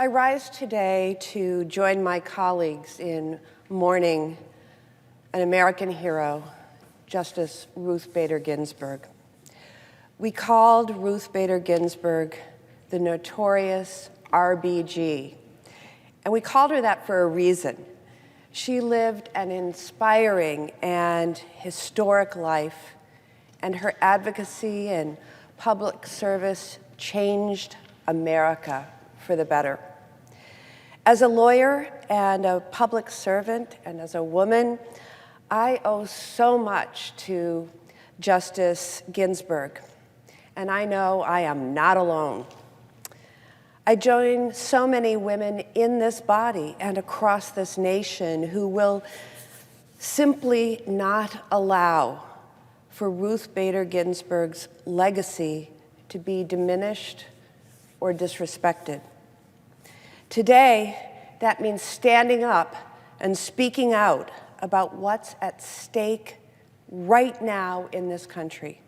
I rise today to join my colleagues in mourning an American hero, Justice Ruth Bader Ginsburg. We called Ruth Bader Ginsburg the notorious RBG, and we called her that for a reason. She lived an inspiring and historic life, and her advocacy and public service changed America for the better. As a lawyer and a public servant and as a woman, I owe so much to Justice Ginsburg, and I know I am not alone. I join so many women in this body and across this nation who will simply not allow for Ruth Bader Ginsburg's legacy to be diminished or disrespected. Today, that means standing up and speaking out about what's at stake right now in this country.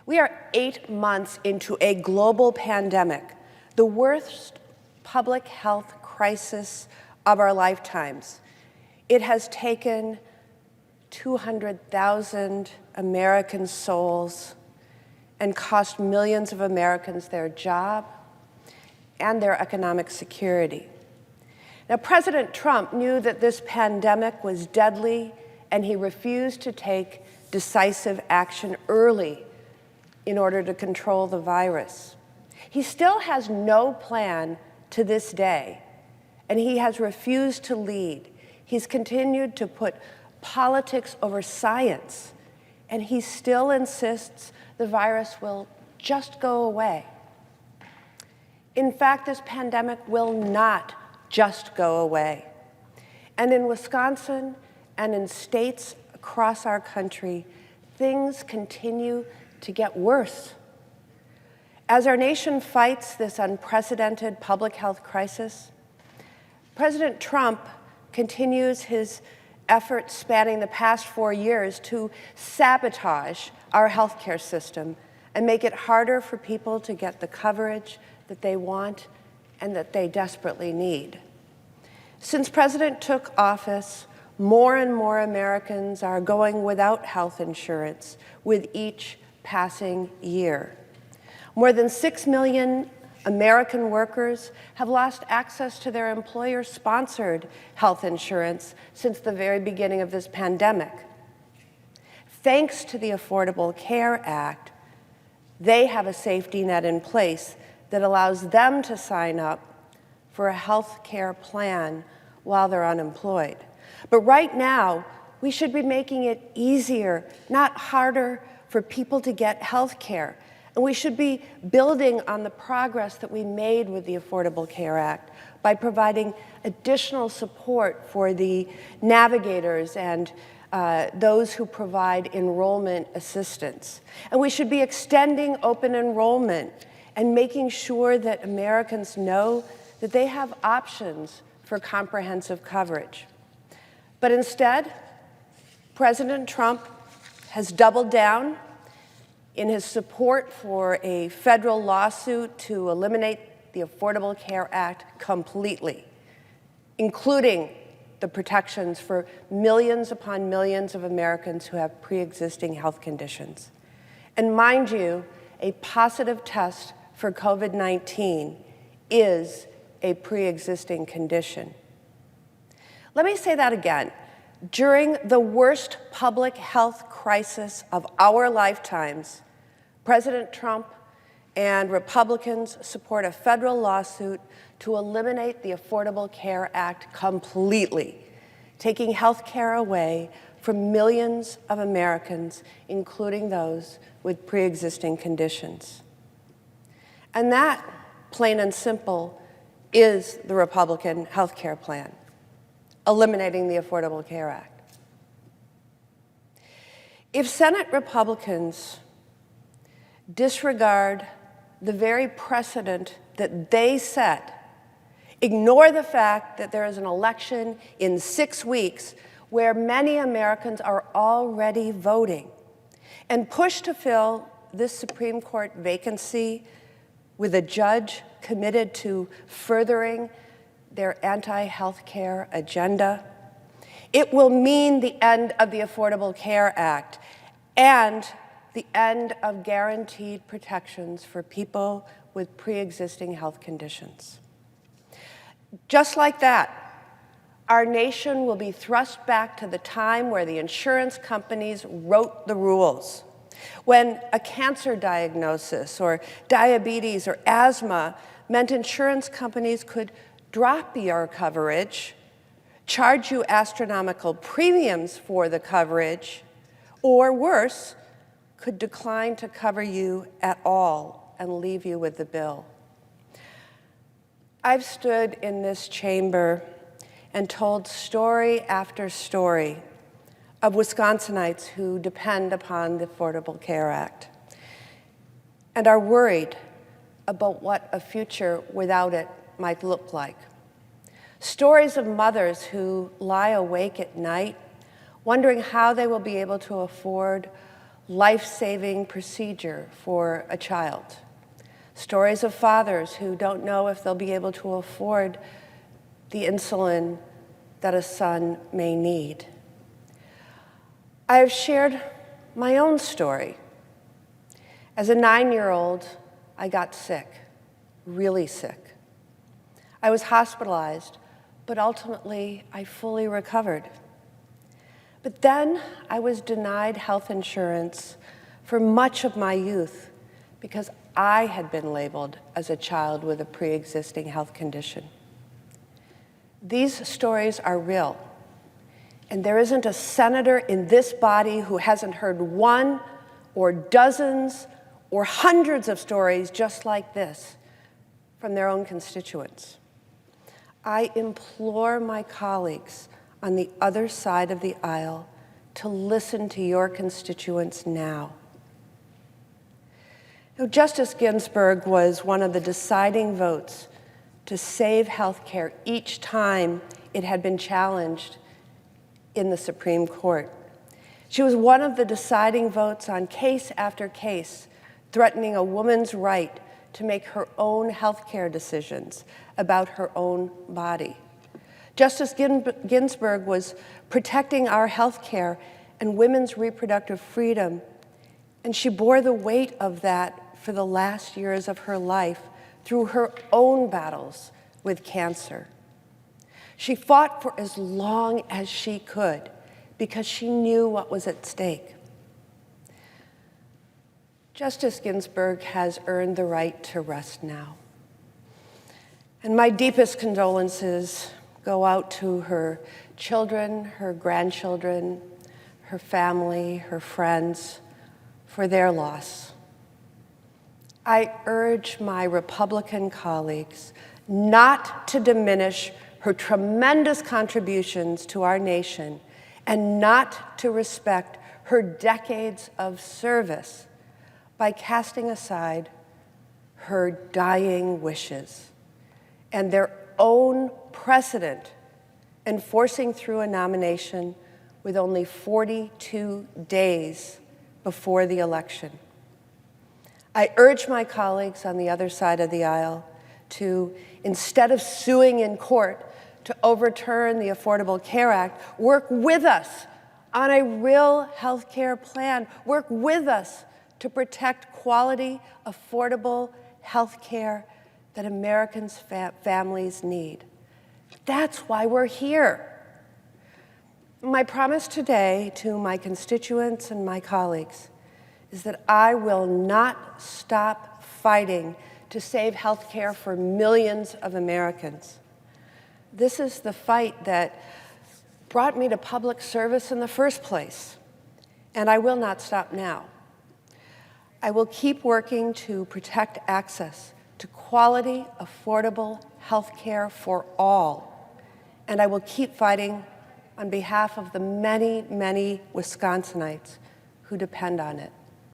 We are 8 months into a global pandemic, the worst public health crisis of our lifetimes. It has taken 200,000 American souls and cost millions of Americans their job and their economic security. Now, President Trump knew that this pandemic was deadly, and he refused to take decisive action early in order to control the virus. He still has no plan to this day, and he has refused to lead. He's continued to put politics over science, and he still insists the virus will just go away. In fact, this pandemic will not just go away. And in Wisconsin and in states across our country, things continue to get worse. As our nation fights this unprecedented public health crisis, President Trump continues his efforts spanning the past 4 years to sabotage our healthcare system and make it harder for people to get the coverage that they want and that they desperately need. Since President took office, more and more Americans are going without health insurance with each passing year. More than 6 million American workers have lost access to their employer-sponsored health insurance since the very beginning of this pandemic. Thanks to the Affordable Care Act, they have a safety net in place that allows them to sign up for a health care plan while they're unemployed. But right now, we should be making it easier, not harder, for people to get health care. And we should be building on the progress that we made with the Affordable Care Act by providing additional support for the navigators and those who provide enrollment assistance. And we should be extending open enrollment and making sure that Americans know that they have options for comprehensive coverage. But instead, President Trump has doubled down in his support for a federal lawsuit to eliminate the Affordable Care Act completely, including the protections for millions upon millions of Americans who have pre-existing health conditions. And mind you, a positive test for COVID-19 is a pre-existing condition. Let me say that again. During the worst public health crisis of our lifetimes, President Trump and Republicans support a federal lawsuit to eliminate the Affordable Care Act completely, taking health care away from millions of Americans, including those with pre-existing conditions. And that, plain and simple, is the Republican health care plan, eliminating the Affordable Care Act. If Senate Republicans disregard the very precedent that they set, ignore the fact that there is an election in 6 weeks where many Americans are already voting, and push to fill this Supreme Court vacancy with a judge committed to furthering their anti-health care agenda. It will mean the end of the Affordable Care Act and the end of guaranteed protections for people with pre-existing health conditions. Just like that, our nation will be thrust back to the time where the insurance companies wrote the rules, when a cancer diagnosis or diabetes or asthma meant insurance companies could drop your coverage, charge you astronomical premiums for the coverage, or worse, could decline to cover you at all and leave you with the bill. I've stood in this chamber and told story after story of Wisconsinites who depend upon the Affordable Care Act and are worried about what a future without it might look like. Stories of mothers who lie awake at night wondering how they will be able to afford life-saving procedure for a child. Stories of fathers who don't know if they'll be able to afford the insulin that a son may need. I have shared my own story. As a 9-year-old, I got sick, really sick. I was hospitalized, but ultimately I fully recovered. But then I was denied health insurance for much of my youth because I had been labeled as a child with a pre-existing health condition. These stories are real, and there isn't a senator in this body who hasn't heard one or dozens or hundreds of stories just like this from their own constituents. I implore my colleagues on the other side of the aisle to listen to your constituents now. Now, Justice Ginsburg was one of the deciding votes to save health care each time it had been challenged in the Supreme Court. She was one of the deciding votes on case after case, threatening a woman's right to make her own health care decisions about her own body. Justice Ginsburg was protecting our health care and women's reproductive freedom, and she bore the weight of that for the last years of her life through her own battles with cancer. She fought for as long as she could because she knew what was at stake. Justice Ginsburg has earned the right to rest now. And my deepest condolences go out to her children, her grandchildren, her family, her friends, for their loss. I urge my Republican colleagues not to diminish her tremendous contributions to our nation and not to respect her decades of service by casting aside her dying wishes and their own precedent and forcing through a nomination with only 42 days before the election. I urge my colleagues on the other side of the aisle to, instead of suing in court to overturn the Affordable Care Act, work with us on a real health care plan. Work with us to protect quality, affordable health care that Americans' families need. That's why we're here. My promise today to my constituents and my colleagues is that I will not stop fighting to save health care for millions of Americans. This is the fight that brought me to public service in the first place, and I will not stop now. I will keep working to protect access to quality, affordable health care for all, and I will keep fighting on behalf of the many, many Wisconsinites who depend on it.